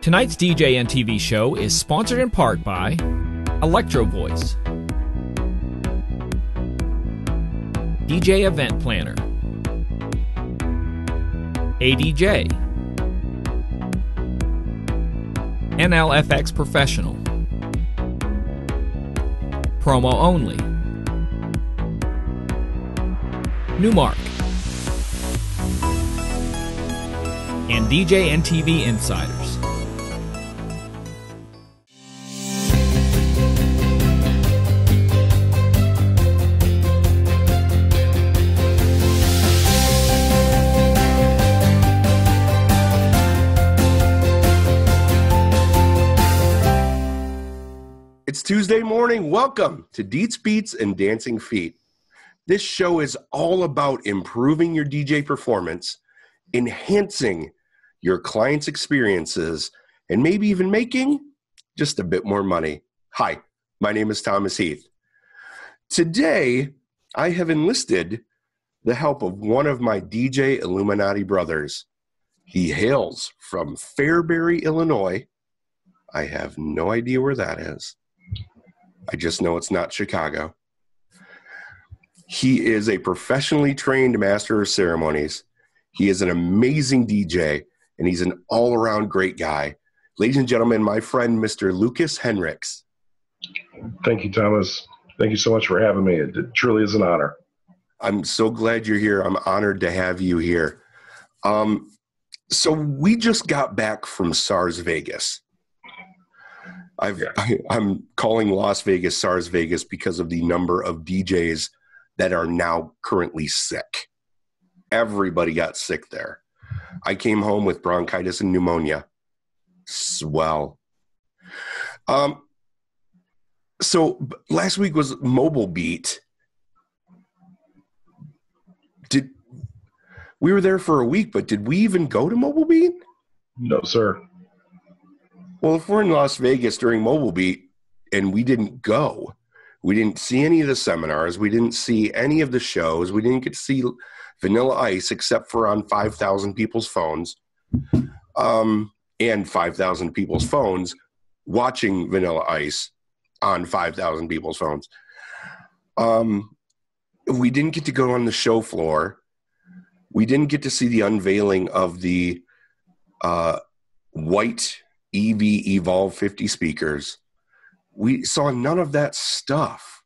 Tonight's DJ and TV show is sponsored in part by Electro Voice, DJ Event Planner, ADJ, NLFX Professional, Promo Only, Newmark, and DJ and TV Insiders. It's Tuesday morning. Welcome to Deets, Beats, and Dancing Feet. This show is all about improving your DJ performance, enhancing your clients' experiences, and maybe even making just a bit more money. Hi, my name is Thomas Heath. Today, I have enlisted the help of one of my DJ Illuminati brothers. He hails from Fairbury, Illinois. I have no idea where that is. I just know it's not Chicago. He is a professionally trained master of ceremonies. He is an amazing DJ, and he's an all-around great guy. Ladies and gentlemen, my friend, Mr. Lucas Henrichs. Thank you, Thomas. Thank you so much for having me. It truly is an honor. I'm so glad you're here. I'm honored to have you here. So we just got back from SARS Vegas. I'm calling Las Vegas SARS Vegas because of the number of DJs that are now currently sick. Everybody got sick there. I came home with bronchitis and pneumonia. Swell. So last week was Mobile Beat. We were there for a week, but did we even go to Mobile Beat? No, sir. Well, if we're in Las Vegas during Mobile Beat and we didn't go, we didn't see any of the seminars, we didn't see any of the shows, we didn't get to see Vanilla Ice except for on 5,000 people's phones, and 5,000 people's phones watching Vanilla Ice on 5,000 people's phones. We didn't get to go on the show floor. We didn't get to see the unveiling of the white EV Evolve 50 speakers. We saw none of that stuff.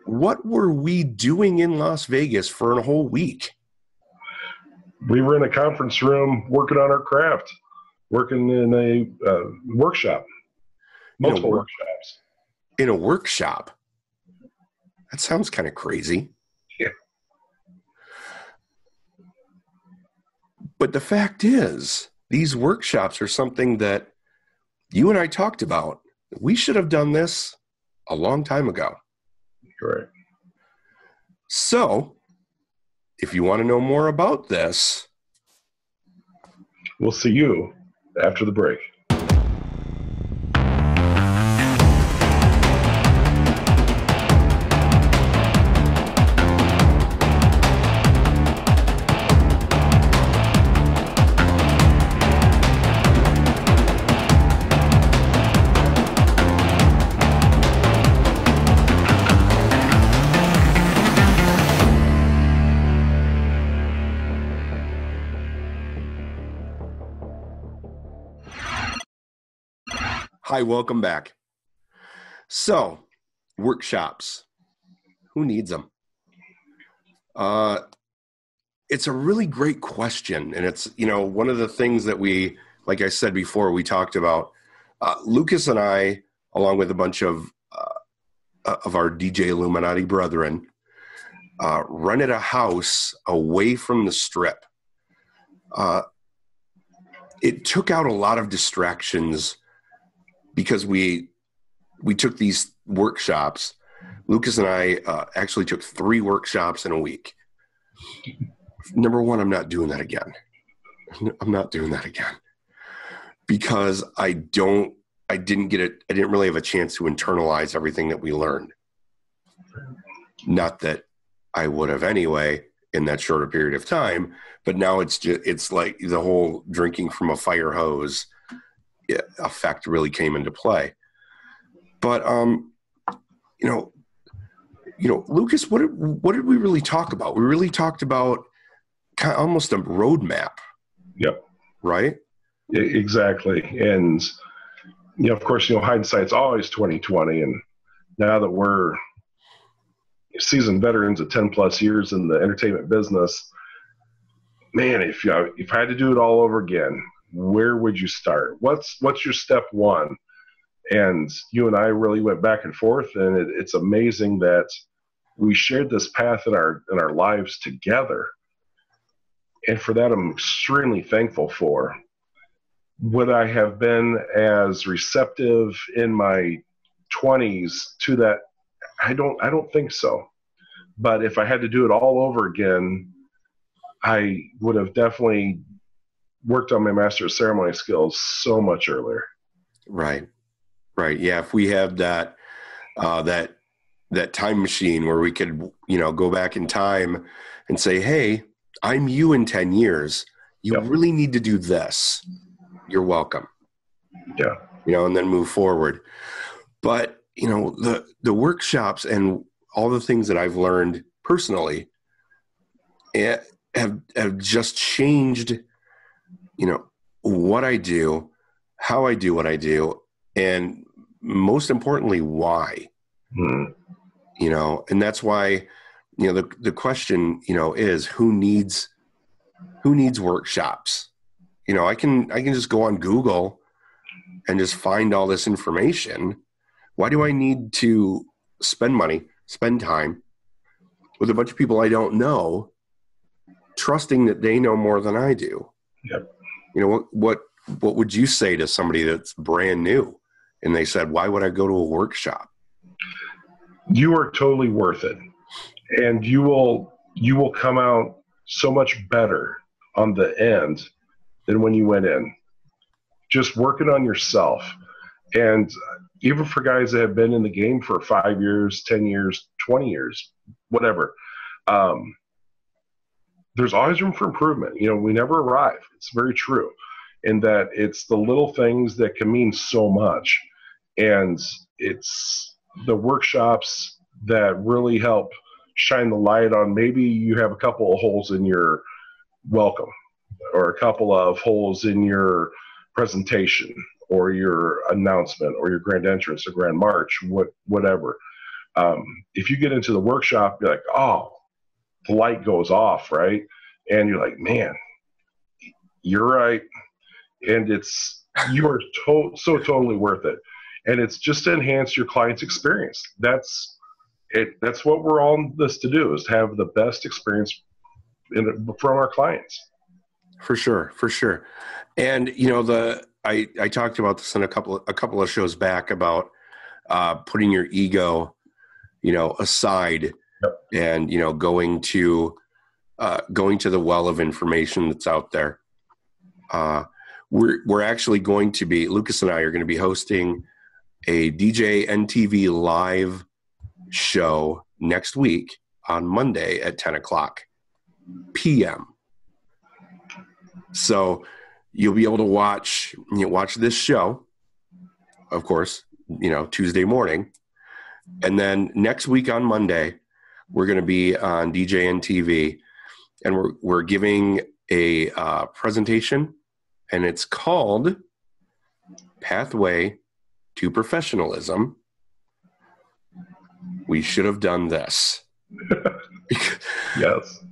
What were we doing in Las Vegas for a whole week? We were in a conference room working on our craft, working in a workshop, multiple workshops. In a workshop? That sounds kind of crazy. Yeah. But the fact is, these workshops are something that you and I talked about. We should have done this a long time ago. Correct. So, if you want to know more about this, we'll see you after the break. Hi, welcome back. So, workshops. Who needs them? It's a really great question. And it's, one of the things that we, like I said before, we talked about. Lucas and I, along with a bunch of our DJ Illuminati brethren, rented a house away from the strip. It took out a lot of distractions because we took these workshops. Lucas and I actually took 3 workshops in a week. Number one, I'm not doing that again. I'm not doing that again because I didn't really have a chance to internalize everything that we learned. Not that I would have anyway in that shorter period of time, but now it's like the whole drinking from a fire hose effect really came into play. But Lucas, what did we really talk about? We really talked about almost a roadmap. Yep. Right. Exactly. And of course, hindsight's always 20/20. And now that we're seasoned veterans of 10 plus years in the entertainment business, man, if I had to do it all over again, where would you start? What's your step one? And you and I really went back and forth, and it's amazing that we shared this path in our lives together. And for that, I'm extremely thankful for. Would I have been as receptive in my 20s to that? I don't think so. But if I had to do it all over again, I would have definitely worked on my master of ceremony skills so much earlier. Right. Yeah. If we had that time machine where we could, go back in time and say, hey, I'm you in 10 years. You really need to do this. You're welcome. Yeah. And then move forward. But, the workshops and all the things that I've learned personally have just changed, what I do, how I do what I do, and most importantly, why. And that's why, the question, is who needs workshops? I can just go on Google and just find all this information. Why do I need to spend money, spend time with a bunch of people I don't know, trusting that they know more than I do? Yep. What would you say to somebody that's brand new and they said, why would I go to a workshop? You are totally worth it. And you will come out so much better on the end than when you went in. Just working on yourself. And even for guys that have been in the game for 5 years, 10 years, 20 years, whatever, there's always room for improvement. We never arrive. It's very true. In that it's the little things that can mean so much. And it's the workshops that really help shine the light on maybe you have a couple of holes in your welcome or a couple of holes in your presentation or your announcement or your grand entrance or grand march, whatever. If you get into the workshop, you're like, oh, the light goes off, right? And you're like, man, you're right. And you are so totally worth it. And it's just to enhance your client's experience. That's what we're all in this to do, is to have the best experience from our clients. For sure. And I talked about this in a couple of shows back about putting your ego, aside, and going to the well of information that's out there. We're actually going to be, Lucas and I are going to be hosting a DJ NTV live show next week on Monday at 10:00 p.m. So you'll be able to watch this show, of course, Tuesday morning. And then next week on Monday, we're going to be on DJ NTV, and we're giving a presentation, and it's called Pathway to Professionalism. We should have done this. Yes.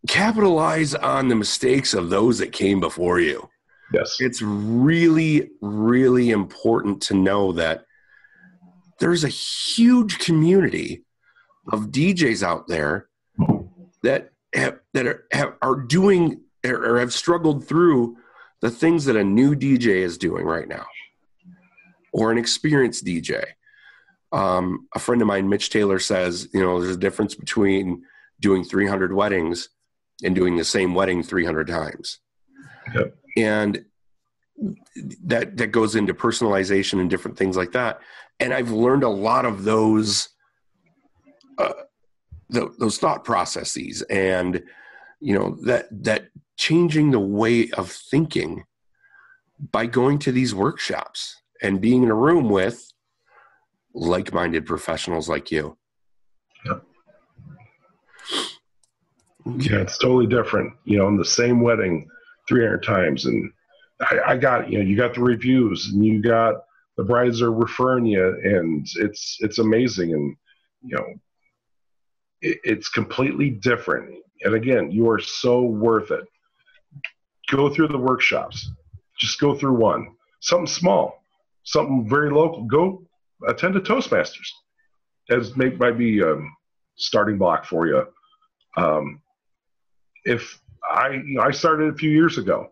Capitalize on the mistakes of those that came before you. Yes. It's really, really important to know that there's a huge community of DJs out there that are doing or have struggled through the things that a new DJ is doing right now, or an experienced DJ. A friend of mine, Mitch Taylor, says, there's a difference between doing 300 weddings and doing the same wedding 300 times. Yep. And that goes into personalization and different things like that. And I've learned a lot of those thought processes, and that changing the way of thinking by going to these workshops and being in a room with like-minded professionals like you. Yep. Yeah, it's totally different. In the same wedding 300 times. And I got, you got the reviews, and you got the brides are referring you, and it's amazing. And, it's completely different. And again, you are so worth it. Go through the workshops. Just go through one. Something small, something very local. Go attend a Toastmasters. Might be a starting block for you. If I started a few years ago,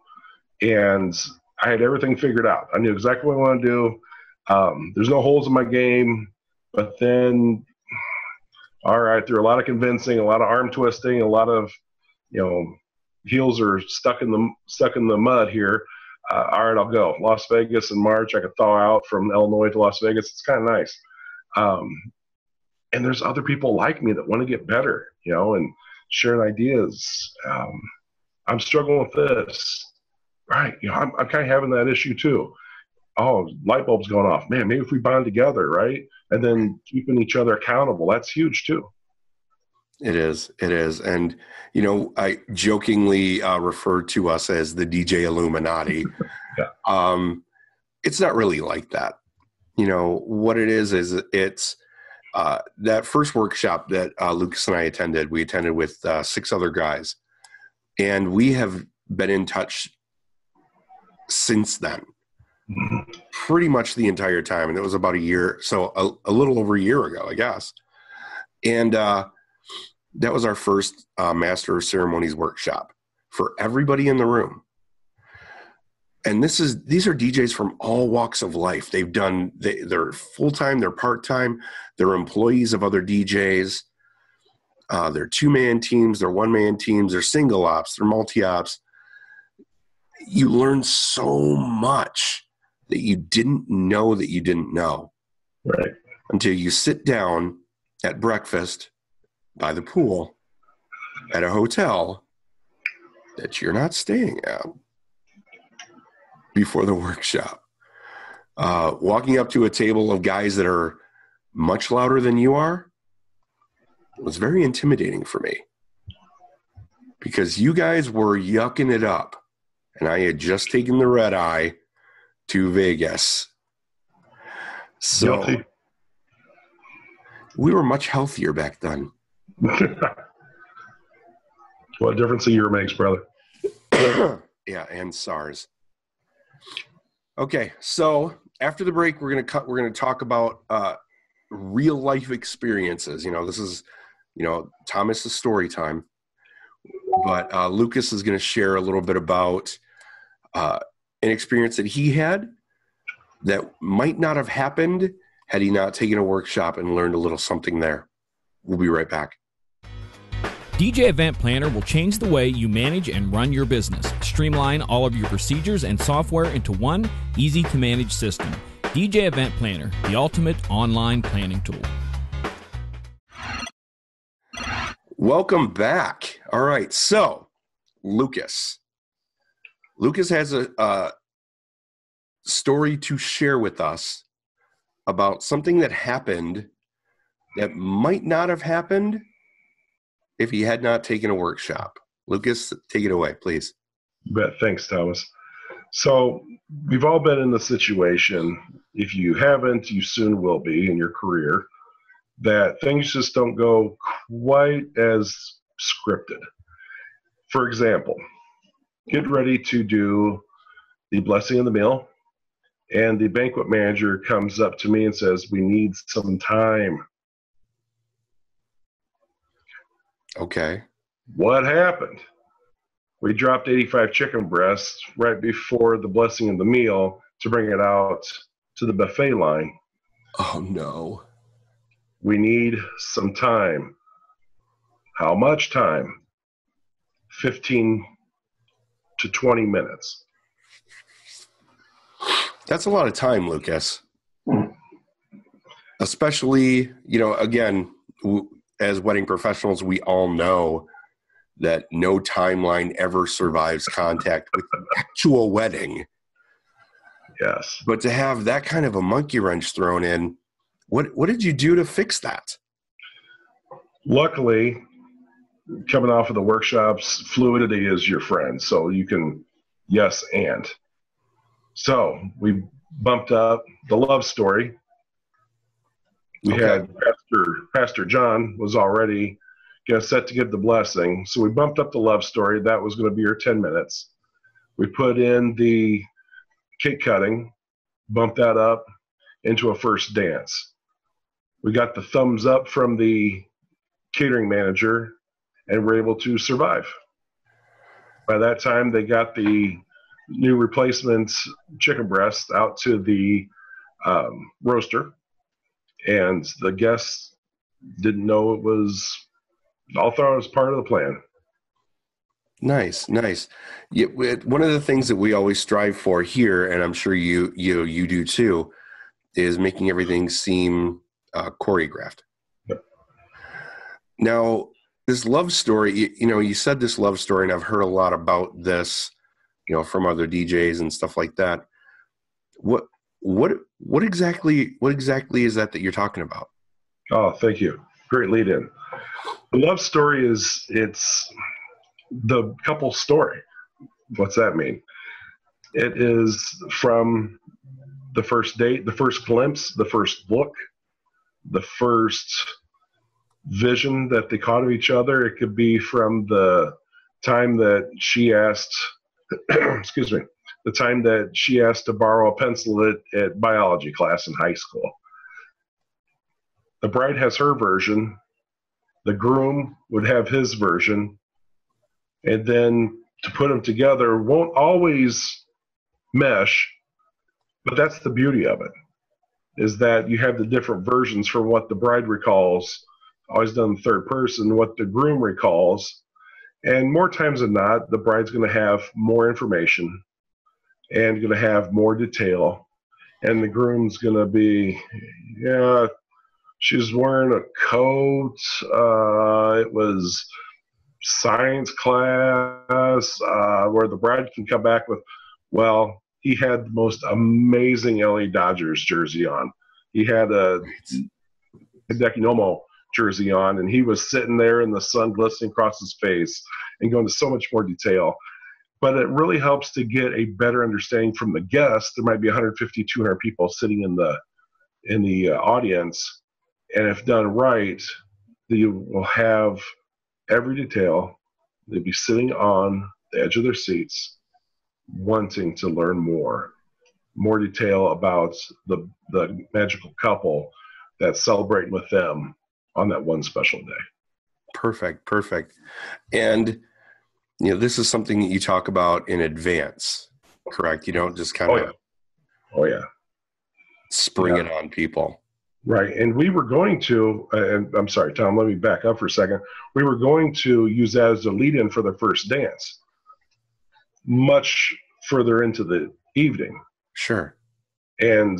and I had everything figured out. I knew exactly what I want to do. There's no holes in my game. But then, all right, through a lot of convincing, a lot of arm twisting, a lot of, heels are stuck in the mud here. All right, I'll go. Las Vegas in March. I could thaw out from Illinois to Las Vegas. It's kind of nice. And there's other people like me that want to get better, and sharing ideas. I'm struggling with this. Right. I'm kind of having that issue too. Oh, light bulb's going off. Man, maybe if we bond together, right? And then keeping each other accountable, that's huge too. It is. And, I jokingly refer to us as the DJ Illuminati. Yeah. It's not really like that. What it is it's that first workshop that Lucas and I attended. We attended with 6 other guys. And we have been in touch since then, pretty much the entire time. And it was about a year, so a little over a year ago, I guess. And that was our first Master of Ceremonies workshop for everybody in the room. And these are DJs from all walks of life. They're full-time, they're part-time, they're employees of other DJs. They're 2-man teams, they're 1-man teams, they're single ops, they're multi-ops. You learn so much that you didn't know that you didn't know. Right. Until you sit down at breakfast by the pool at a hotel that you're not staying at before the workshop. Walking up to a table of guys that are much louder than you are was very intimidating for me, because you guys were yucking it up, and I had just taken the red eye to Vegas. So guilty. We were much healthier back then. What difference a year makes, brother. Yeah, and SARS. Okay, so after the break, we're gonna talk about real life experiences. This is Thomas's story time, but Lucas is going to share a little bit about an experience that he had that might not have happened had he not taken a workshop and learned a little something there. We'll be right back. DJ Event Planner will change the way you manage and run your business. Streamline all of your procedures and software into one easy-to-manage system. DJ Event Planner, the ultimate online planning tool. Welcome back. All right, so Lucas has a story to share with us about something that happened that might not have happened if he had not taken a workshop. Lucas, take it away, please. You bet. Thanks, Thomas. So we've all been in the situation, if you haven't, you soon will be in your career, that things just don't go quite as scripted. For example, get ready to do the blessing of the meal, and the banquet manager comes up to me and says, "We need some time." Okay. What happened? We dropped 85 chicken breasts right before the blessing of the meal to bring it out to the buffet line. Oh, no. We need some time. How much time? 15 to 20 minutes. That's a lot of time, Lucas. Especially, again, as wedding professionals, we all know that no timeline ever survives contact with the actual wedding. Yes. But to have that kind of a monkey wrench thrown in, what did you do to fix that? Luckily, coming off of the workshops, fluidity is your friend. So you can yes and. So we bumped up the love story. We had Pastor John was already set to give the blessing. So we bumped up the love story. That was going to be your 10 minutes. We put in the cake cutting, bumped that up into a first dance. We got the thumbs up from the catering manager and were able to survive. By that time, they got the new replacement chicken breast out to the roaster, and the guests didn't know it was, all thought it was part of the plan. Nice. Yeah, one of the things that we always strive for here, and I'm sure you do too, is making everything seem choreographed. Yep. Now, this love story, you said this love story, and I've heard a lot about this, from other DJs and stuff like that. What exactly is that you're talking about? Oh, thank you. Great lead in. The love story it's the couple story. What's that mean? It is from the first date, the first glimpse, the first look, the first vision that they caught of each other. It could be from the time that she asked, excuse me, the time that she asked to borrow a pencil at biology class in high school. The bride has her version. The groom would have his version. And then to put them together won't always mesh, but that's the beauty of it, is that you have the different versions from what the bride recalls, always done in third person, what the groom recalls. And more times than not, the bride's going to have more information and going to have more detail. And the groom's going to be, she's wearing a coat. It was science class, where the bride can come back with, well, he had the most amazing LA Dodgers jersey on. He had a Hideki jersey on, and he was sitting there in the sun glistening across his face and going into so much more detail. But it really helps to get a better understanding from the guests. There might be 150, 200 people sitting in the audience, and if done right, you will have every detail. They'll be sitting on the edge of their seats, wanting to learn more detail about the magical couple that's celebrating with them on that one special day. Perfect. And, this is something that you talk about in advance, correct? You don't just kind of spring it on people. Right. And we were going to, and I'm sorry, Tom, let me back up for a second. We were going to use that as a lead-in for the first dance, much further into the evening. Sure. And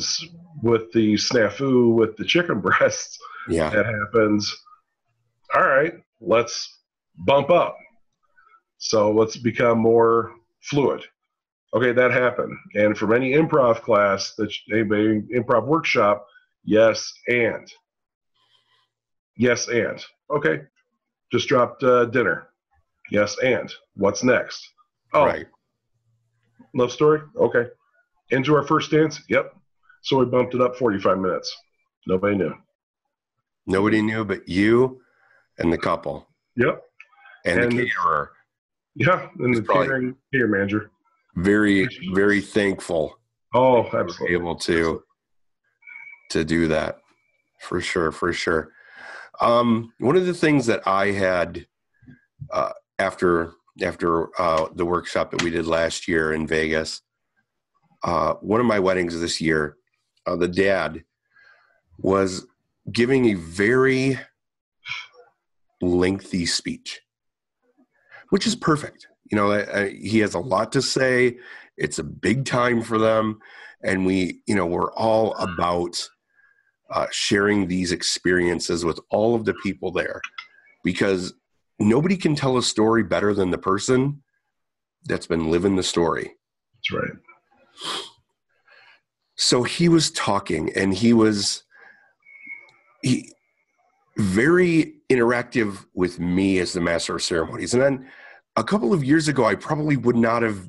with the snafu with the chicken breasts, that happens. All right, let's bump up. So let's become more fluid. Okay, that happened. And from any improv class, improv workshop, yes and. Okay, just dropped dinner. Yes and. What's next? Oh, right. Love story? Okay. Into our first dance? Yep. So we bumped it up 45 minutes. Nobody knew. Nobody knew but you and the couple. Yep. And the caterer. Yeah, and the catering manager. Very, very thankful. Oh, absolutely. Able to do that. For sure. One of the things that I had after the workshop that we did last year in Vegas, one of my weddings this year, the dad was giving a very lengthy speech, which is perfect. He has a lot to say. It's a big time for them. And we're all about sharing these experiences with all of the people there, because nobody can tell a story better than the person that's been living the story. That's right. So he was talking, and he very interactive with me as the master of ceremonies. And then a couple of years ago, I probably would not have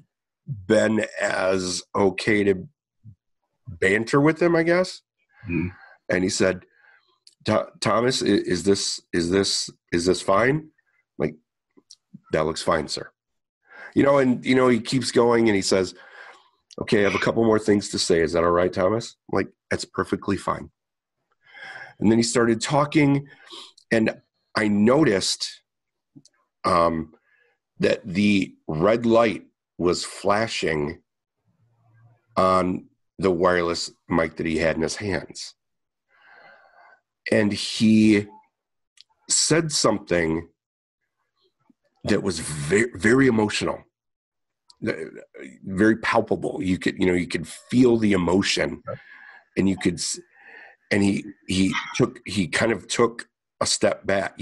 been as okay to banter with him, I guess. Mm-hmm. And he said, Thomas, is this fine? I'm like, that looks fine, sir. And he keeps going, and he says, okay, I have a couple more things to say. Is that all right, Thomas? I'm like, that's perfectly fine. And then he started talking, and I noticed that the red light was flashing on the wireless mic that he had in his hands. And he said something that was very, very emotional, very palpable. You could feel the emotion, and he kind of took a step back,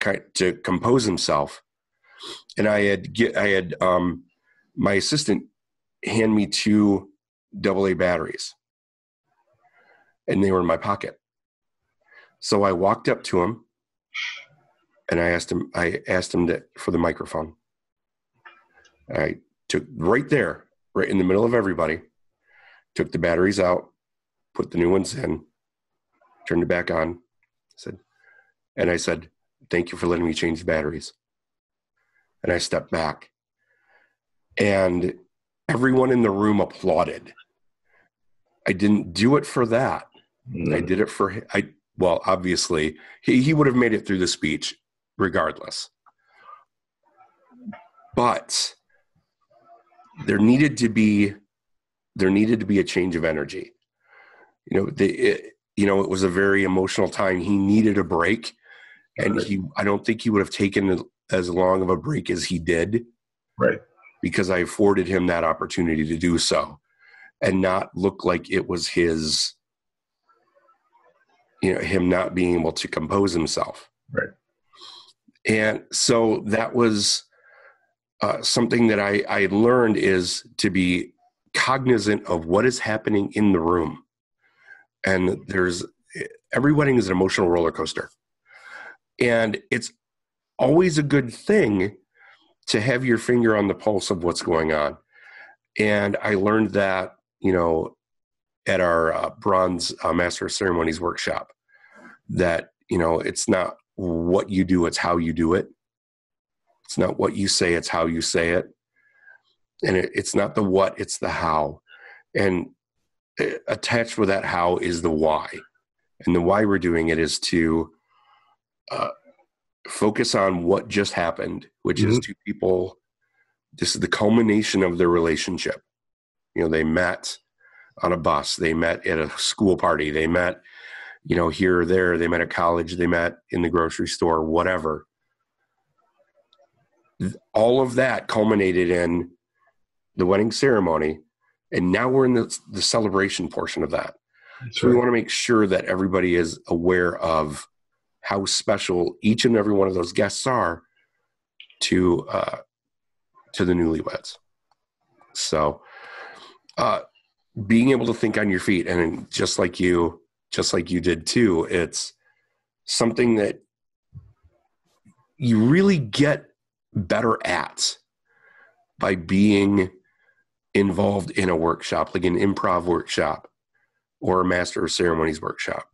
kind of to compose himself. And I had my assistant hand me 2 AA batteries, and they were in my pocket. So I walked up to him, and I asked him for the microphone. I took right there, right in the middle of everybody, took the batteries out, put the new ones in, turned it back on, I said, thank you for letting me change the batteries. And I stepped back, and everyone in the room applauded. I didn't do it for that. I did it for obviously he would have made it through the speech regardless. But there needed to be a change of energy. It was a very emotional time. He needed a break, and I don't think he would have taken as long of a break as he did. Right. Because I afforded him that opportunity to do so and not look like it was his, him not being able to compose himself. Right. And so that was something that I learned, is to be cognizant of what is happening in the room. And every wedding is an emotional roller coaster. And it's always a good thing to have your finger on the pulse of what's going on. And I learned that, at our bronze Master of Ceremonies workshop, that, it's not what you do, it's how you do it. It's not what you say, it's how you say it. And it's not the what, it's the how. And attached with that how is the why. And the why we're doing it is to focus on what just happened, which is 2 people. This is the culmination of their relationship. They met on a bus, they met at a school party, they met, here or there, they met at college, they met in the grocery store, whatever. All of that culminated in the wedding ceremony. And now we're in the celebration portion of that. So we want to make sure that everybody is aware of how special each and every one of those guests are to the newlyweds. So being able to think on your feet, and just like you did too, it's something that you really get better at by being involved in a workshop, like an improv workshop or a Master of Ceremonies workshop.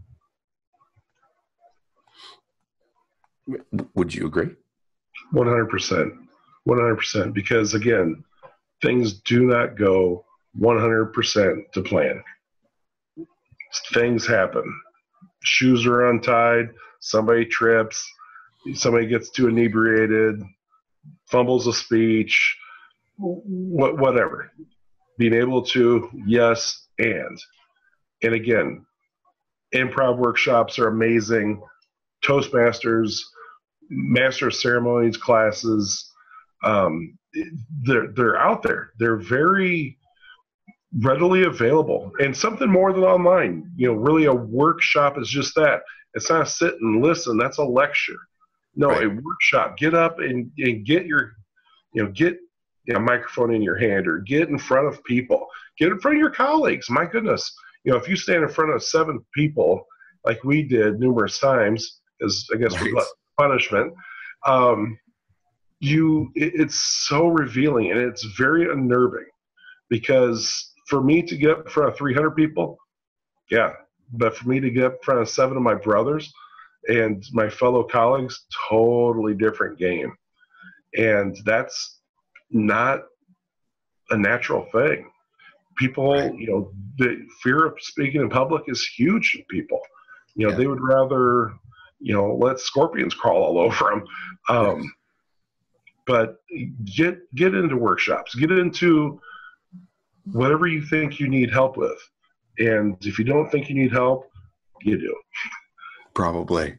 Would you agree? 100%. 100%. Because again, things do not go 100% to plan. Things happen. Shoes are untied. Somebody trips. Somebody gets too inebriated. Fumbles a speech. Whatever. Being able to yes and again, improv workshops are amazing. Toastmasters, Master of Ceremonies classes, they're out there. They're very readily available, and something more than online. Really, a workshop is just that. It's not sit and listen. That's a lecture. No, right. A workshop. Get up and get your, get a microphone in your hand, or get in front of people. Get in front of your colleagues. My goodness. If you stand in front of 7 people, like we did numerous times, as I guess Right. punishment, it's so revealing, and it's very unnerving, because for me to get in front of 300 people, yeah, but for me to get in front of 7 of my brothers and my fellow colleagues, totally different game. And that's not a natural thing. People, Right. the fear of speaking in public is huge to people. Yeah. They would rather, let scorpions crawl all over them. But get into workshops, get into whatever you think you need help with. And if you don't think you need help, you do. Probably.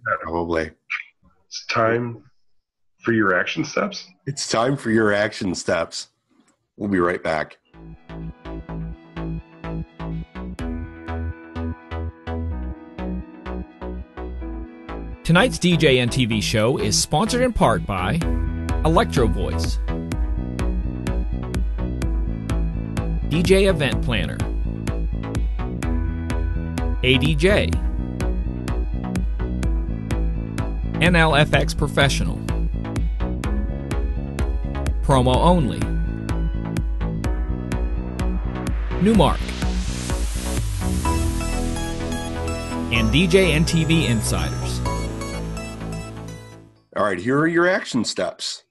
It's time for your action steps. It's time for your action steps. We'll be right back. Tonight's DJ and TV show is sponsored in part by Electro Voice, DJ Event Planner, ADJ, NLFX Professional, Promo Only, Newmark, and DJ and TV Insiders. All right, here are your action steps.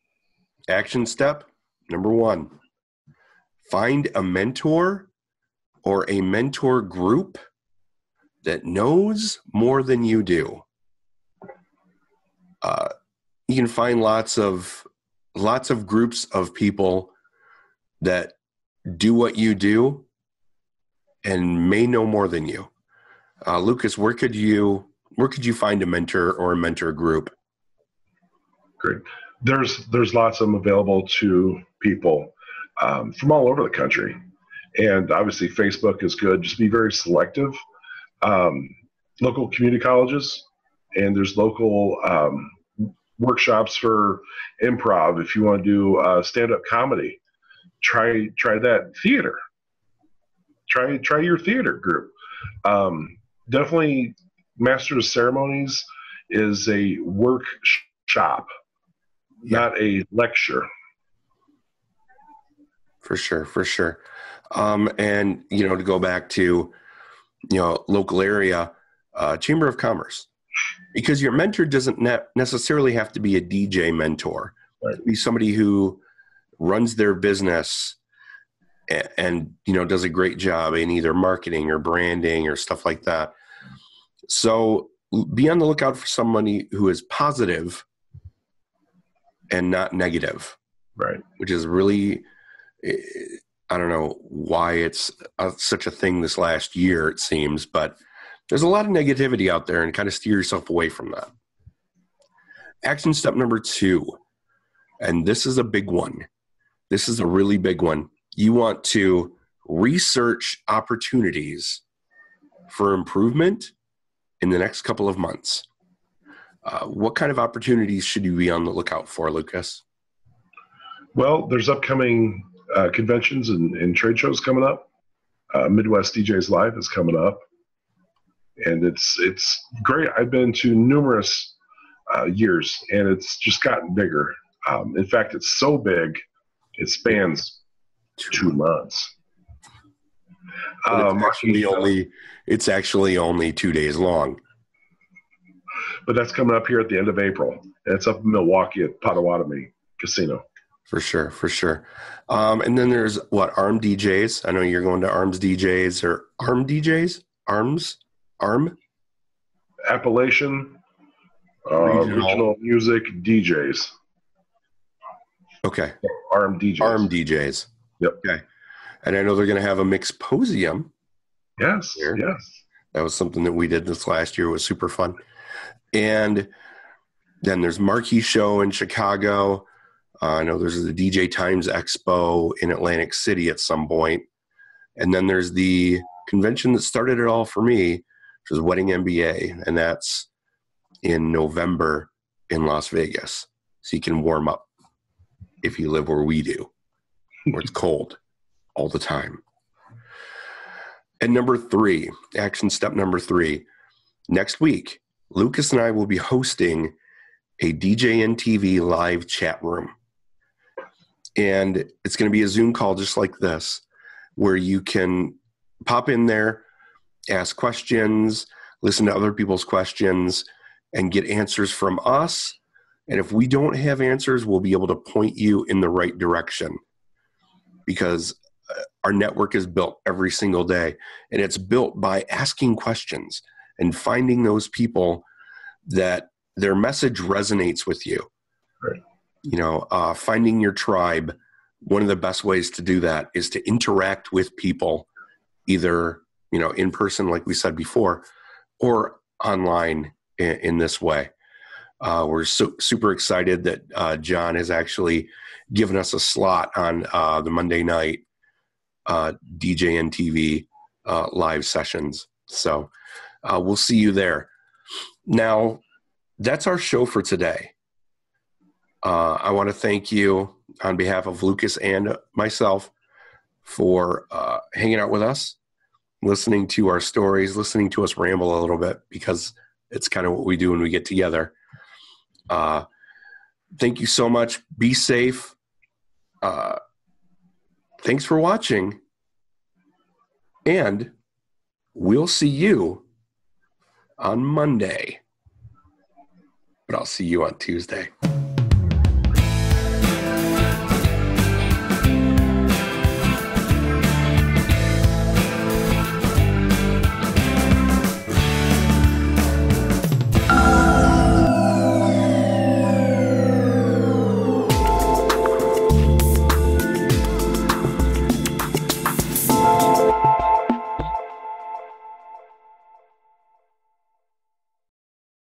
Action step number 1, find a mentor or a mentor group that knows more than you do. You can find lots of groups of people that do what you do and may know more than you. Lucas, where could you find a mentor or a mentor group? Great. There's lots of them available to people from all over the country, and obviously Facebook is good. Just be very selective. Local community colleges, and there's local workshops for improv. If you want to do stand-up comedy, try that. Theater. Try your theater group. Definitely, Masters of Ceremonies is a workshop, not a lecture. For sure. And, to go back to, local area, Chamber of Commerce, because your mentor doesn't necessarily have to be a DJ mentor. Right. It could be somebody who runs their business and does a great job in either marketing or branding or stuff like that. So be on the lookout for somebody who is positive and not negative. Right. Which is really, I don't know why it's such a thing this last year, it seems, but there's a lot of negativity out there, and kind of steer yourself away from that. Action step number 2, and this is a big one. This is a really big one. You want to research opportunities for improvement in the next couple of months. What kind of opportunities should you be on the lookout for, Lucas? Well, there's upcoming conventions and trade shows coming up. Midwest DJs Live is coming up, and it's great. I've been to numerous years, and it's just gotten bigger. In fact, it's so big, it spans 2 months. It's actually only 2 days long. But that's coming up here at the end of April. And it's up in Milwaukee at Potawatomi Casino. For sure. And then there's ARM DJs. I know you're going to ARMS DJs or ARM DJs? ARM? Appalachian Regional Music DJs. Okay. ARM DJs. ARM DJs. Yep. Okay. And I know they're going to have a mixposium. Yes. Here. Yes. That was something that we did this last year. It was super fun. And then there's Marquee Show in Chicago. I know there's the DJ Times Expo in Atlantic City at some point. And then there's the convention that started it all for me, which is Wedding MBA. And that's in November in Las Vegas. So you can warm up if you live where we do, where it's cold all the time. And number 3, action step number 3, next week, Lucas and I will be hosting a DJN TV live chat room. And it's going to be a Zoom call just like this, where you can pop in there, ask questions, listen to other people's questions, and get answers from us. And if we don't have answers, we'll be able to point you in the right direction, because our network is built every single day, and it's built by asking questions and finding those people that their message resonates with you. Right. You know, finding your tribe. One of the best ways to do that is to interact with people, either, you know, in person, like we said before, or online in this way. We're super excited that John has actually given us a slot on the Monday night DJN TV live sessions. So we'll see you there. Now, that's our show for today. I want to thank you on behalf of Lucas and myself for hanging out with us, listening to our stories, listening to us ramble a little bit, because it's kind of what we do when we get together. Thank you so much. Be safe. Thanks for watching. And we'll see you on Monday. But I'll see you on Tuesday.